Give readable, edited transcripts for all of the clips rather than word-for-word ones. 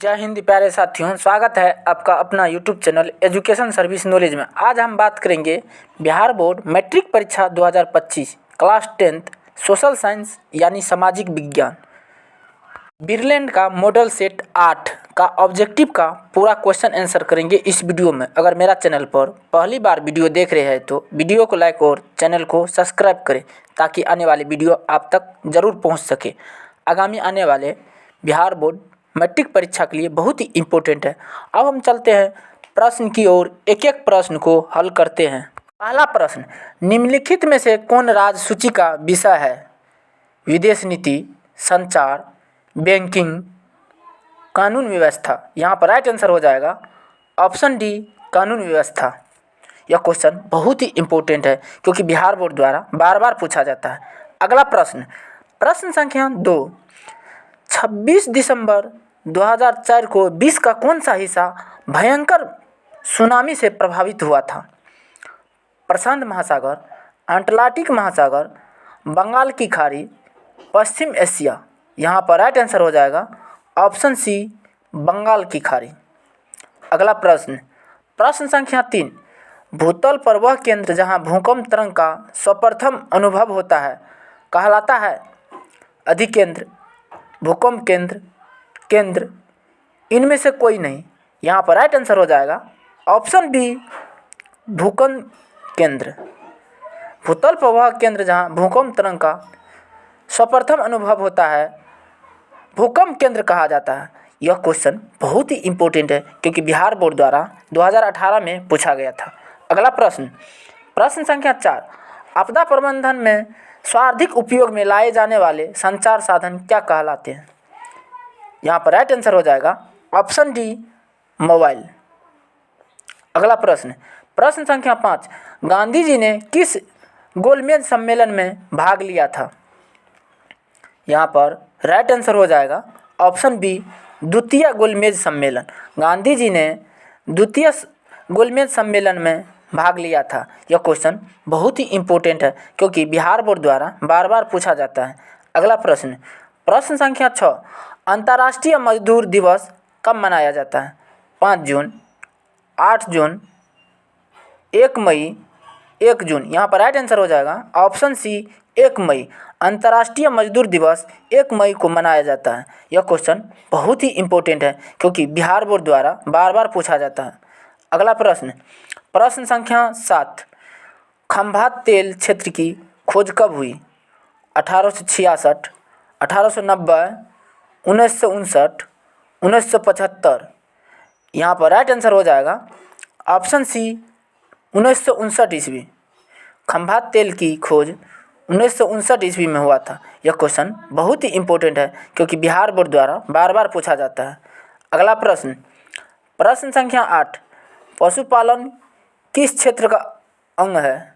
जय हिंद प्यारे साथियों, स्वागत है आपका अपना YouTube channel education service knowledge में। आज हम बात करेंगे बिहार बोर्ड मैट्रिक परीक्षा 2025 क्लास 10th सोशल साइंस यानी सामाजिक विज्ञान बिरलैंड का मॉडल सेट 8 का ऑब्जेक्टिव का पूरा क्वेश्चन आंसर करेंगे इस वीडियो में। अगर मेरा चैनल पर पहली बार वीडियो देख रहे हैं तो वीडियो को लाइक और चैनल को सब्सक्राइब करें ताकि आने वाली वीडियो आप तक ज़रूर पहुँच सके। आगामी आने वाले बिहार बोर्ड मैट्रिक परीक्षा के लिए बहुत ही इम्पोर्टेंट है। अब हम चलते हैं प्रश्न की ओर, एक एक प्रश्न को हल करते हैं। पहला प्रश्न, निम्नलिखित में से कौन राज्य सूची का विषय है? विदेश नीति, संचार, बैंकिंग, कानून व्यवस्था। यहाँ पर राइट आंसर हो जाएगा ऑप्शन डी, कानून व्यवस्था। यह क्वेश्चन बहुत ही इम्पोर्टेंट है क्योंकि बिहार बोर्ड द्वारा बार बार पूछा जाता है। अगला प्रश्न, प्रश्न संख्या 2, 26 दिसंबर 2004 को विश्व का कौन सा हिस्सा भयंकर सुनामी से प्रभावित हुआ था? प्रशांत महासागर, अटलांटिक महासागर, बंगाल की खाड़ी, पश्चिम एशिया। यहाँ पर राइट आंसर हो जाएगा ऑप्शन सी, बंगाल की खाड़ी। अगला प्रश्न, प्रश्न संख्या 3, भूतल पर वह केंद्र जहाँ भूकंप तरंग का सर्वप्रथम अनुभव होता है कहलाता है? अधिकेंद्र, भूकंप केंद्र, केंद्र, इनमें से कोई नहीं। यहाँ पर राइट आंसर हो जाएगा ऑप्शन बी, भूकंप केंद्र। भूतल पर वह केंद्र जहाँ भूकंप तरंग का सर्वप्रथम अनुभव होता है भूकंप केंद्र कहा जाता है। यह क्वेश्चन बहुत ही इम्पोर्टेंट है क्योंकि बिहार बोर्ड द्वारा 2018 में पूछा गया था। अगला प्रश्न, प्रश्न संख्या 4, आपदा प्रबंधन में सर्वाधिक उपयोग में लाए जाने वाले संचार साधन क्या कहलाते हैं? यहाँ पर राइट आंसर हो जाएगा ऑप्शन डी, मोबाइल। अगला प्रश्न, प्रश्न संख्या 5, गांधी जी ने किस गोलमेज सम्मेलन में भाग लिया था? यहाँ पर राइट आंसर हो जाएगा ऑप्शन बी, द्वितीय गोलमेज सम्मेलन। गांधी जी ने द्वितीय गोलमेज सम्मेलन में भाग लिया था। यह क्वेश्चन बहुत ही इम्पोर्टेंट है क्योंकि बिहार बोर्ड द्वारा बार बार पूछा जाता है। अगला प्रश्न, प्रश्न संख्या 6, अंतर्राष्ट्रीय मजदूर दिवस कब मनाया जाता है? 5 जून, 8 जून, 1 मई, 1 जून। यहाँ पर राइट आंसर हो जाएगा ऑप्शन सी, 1 मई। अंतर्राष्ट्रीय मजदूर दिवस 1 मई को मनाया जाता है। यह क्वेश्चन बहुत ही इम्पोर्टेंट है क्योंकि बिहार बोर्ड द्वारा बार बार पूछा जाता है। अगला प्रश्न, प्रश्न संख्या 7, खंभात तेल क्षेत्र की खोज कब हुई? 1866, 1890, 1959, 1975। यहाँ पर राइट आंसर हो जाएगा ऑप्शन सी, 1959 ईस्वी। खंभात तेल की खोज 1959 ईस्वी में हुआ था। यह क्वेश्चन बहुत ही इम्पोर्टेंट है क्योंकि बिहार बोर्ड द्वारा बार बार पूछा जाता है। अगला प्रश्न, प्रश्न संख्या 8, पशुपालन किस क्षेत्र का अंग है?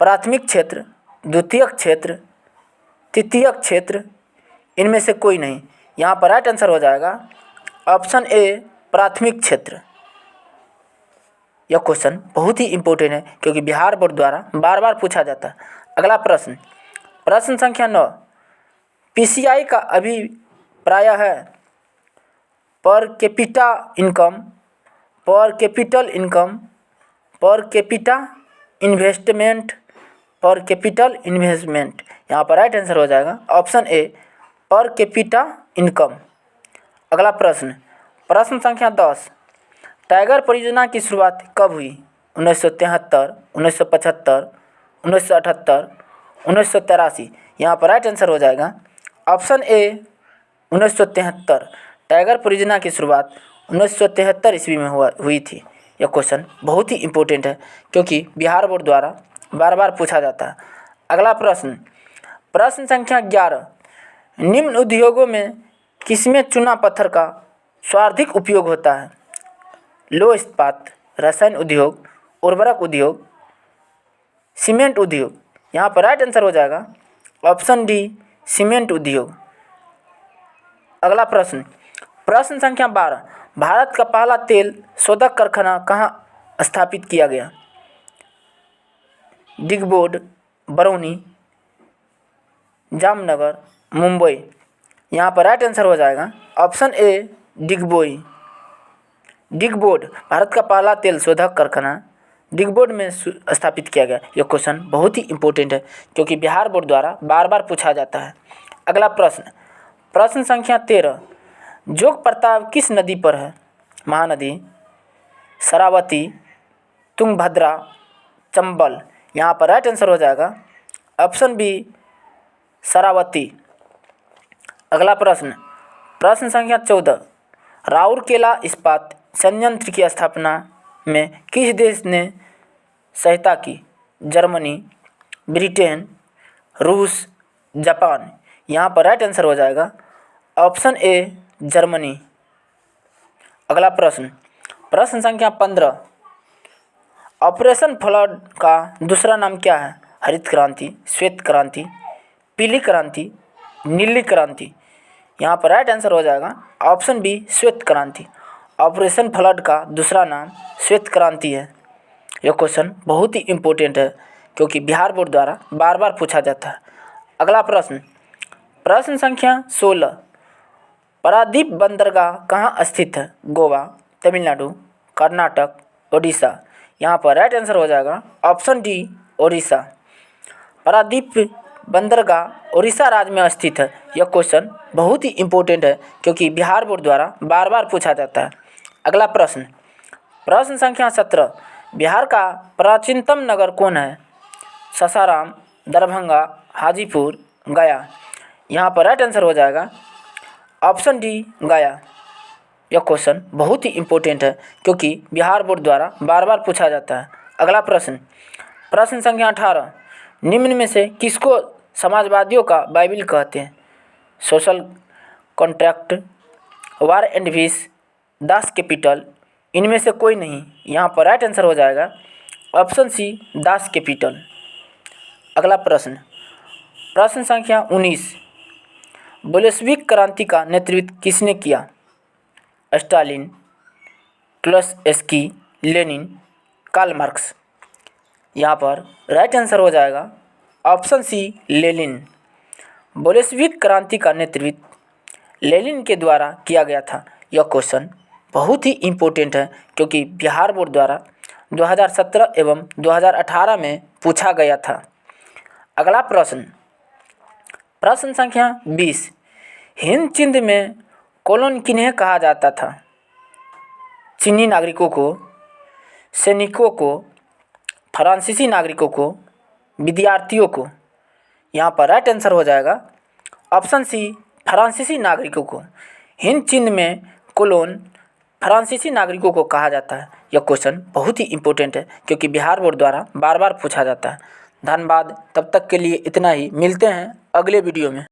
प्राथमिक क्षेत्र, द्वितीयक क्षेत्र, तृतीयक क्षेत्र, इनमें से कोई नहीं। यहाँ पर राइट आंसर हो जाएगा ऑप्शन ए, प्राथमिक क्षेत्र। यह क्वेश्चन बहुत ही इम्पोर्टेंट है क्योंकि बिहार बोर्ड द्वारा बार बार पूछा जाता है। अगला प्रश्न, प्रश्न संख्या 9, पीसीआई का अभिप्राय है पर कैपिटा इनकम, पर capital income, per capita investment, पर कैपिटल इन्वेस्टमेंट। यहाँ पर राइट आंसर हो जाएगा option A, per capita income. अगला प्रश्न, प्रश्न संख्या 10, टाइगर परियोजना की शुरुआत कब हुई? 1973, 1975, 1978, 1983। यहाँ पर राइट आंसर हो जाएगा ऑप्शन ए, 1973। टाइगर परियोजना की शुरुआत 1973 ईस्वी में हुई थी। यह क्वेश्चन बहुत ही इम्पोर्टेंट है क्योंकि बिहार बोर्ड द्वारा बार बार पूछा जाता है। अगला प्रश्न, प्रश्न संख्या 11, निम्न उद्योगों में किसमें चूना पत्थर का सर्वाधिक उपयोग होता है? लौह इस्पात, रसायन उद्योग, उर्वरक उद्योग, सीमेंट उद्योग। यहाँ पर राइट आंसर हो जाएगा ऑप्शन डी, सीमेंट उद्योग। अगला प्रश्न, प्रश्न संख्या 12, भारत का पहला तेल शोधक कारखाना कहाँ स्थापित किया गया? डिगबोड, बरौनी, जामनगर, मुंबई। यहाँ पर राइट आंसर हो जाएगा ऑप्शन ए, डिगबोई। डिगबोर्ड भारत का पहला तेल शोधक कारखाना डिगबोर्ड में स्थापित किया गया। यह क्वेश्चन बहुत ही इंपॉर्टेंट है क्योंकि बिहार बोर्ड द्वारा बार बार पूछा जाता है। अगला प्रश्न, प्रश्न संख्या 13, जोग प्रताप किस नदी पर है? महानदी, शरावती, तुंगभद्रा, चंबल। यहाँ पर राइट आंसर हो जाएगा ऑप्शन बी शरावती। अगला प्रश्न, प्रश्न संख्या 14, राउरकेला इस्पात संयंत्र की स्थापना में किस देश ने सहायता की? जर्मनी, ब्रिटेन, रूस, जापान। यहाँ पर राइट आंसर हो जाएगा ऑप्शन ए जर्मनी। अगला प्रश्न, प्रश्न संख्या 15, ऑपरेशन फ्लड का दूसरा नाम क्या है? हरित क्रांति, श्वेत क्रांति, पीली क्रांति, नीली क्रांति। यहाँ पर राइट आंसर हो जाएगा ऑप्शन बी श्वेत क्रांति। ऑपरेशन फ्लड का दूसरा नाम श्वेत क्रांति है। यह क्वेश्चन बहुत ही इम्पोर्टेंट है क्योंकि बिहार बोर्ड द्वारा बार बार पूछा जाता है। अगला प्रश्न, प्रश्न संख्या 16, पारादीप बंदरगाह कहाँ स्थित है? गोवा, तमिलनाडु, कर्नाटक, ओडिशा। यहाँ पर राइट आंसर हो जाएगा ऑप्शन डी ओडिशा। पारादीप बंदरगाह उड़ीसा राज्य में स्थित है। यह क्वेश्चन बहुत ही इम्पोर्टेंट है क्योंकि बिहार बोर्ड द्वारा बार बार पूछा जाता है। अगला प्रश्न, प्रश्न संख्या 17, बिहार का प्राचीनतम नगर कौन है? सासाराम, दरभंगा, हाजीपुर, गया। यहाँ पर राइट आंसर हो जाएगा ऑप्शन डी गया। यह क्वेश्चन बहुत ही इम्पोर्टेंट है क्योंकि बिहार बोर्ड द्वारा बार बार पूछा जाता है। अगला प्रश्न, प्रश्न संख्या 18, निम्न में से किसको समाजवादियों का बाइबिल कहते हैं? Social contract, war and peace, Das Kapital. इनमें से कोई नहीं। यहाँ पर राइट आंसर हो जाएगा ऑप्शन सी दास कैपिटल। अगला प्रश्न, प्रश्न संख्या 19, बोल्शेविक क्रांति का नेतृत्व किसने किया? Stalin, Trotsky, Lenin, Karl Marx. यहाँ पर राइट आंसर हो जाएगा ऑप्शन सी लेनिन। बोल्शेविक क्रांति का नेतृत्व लेनिन के द्वारा किया गया था। यह क्वेश्चन बहुत ही इम्पोर्टेंट है क्योंकि बिहार बोर्ड द्वारा 2017 एवं 2018 में पूछा गया था। अगला प्रश्न, प्रश्न संख्या 20, हिंद चिन्ह में कोलोन किन्हें कहा जाता था? चीनी नागरिकों को, सैनिकों को, फ्रांसीसी नागरिकों को, विद्यार्थियों को। यहाँ पर राइट आंसर हो जाएगा ऑप्शन सी फ्रांसीसी नागरिकों को। हिंद चिन्ह में कोलोन फ्रांसीसी नागरिकों को कहा जाता है। यह क्वेश्चन बहुत ही इम्पोर्टेंट है क्योंकि बिहार बोर्ड द्वारा बार बार पूछा जाता है। धन्यवाद। तब तक के लिए इतना ही। मिलते हैं अगले वीडियो में।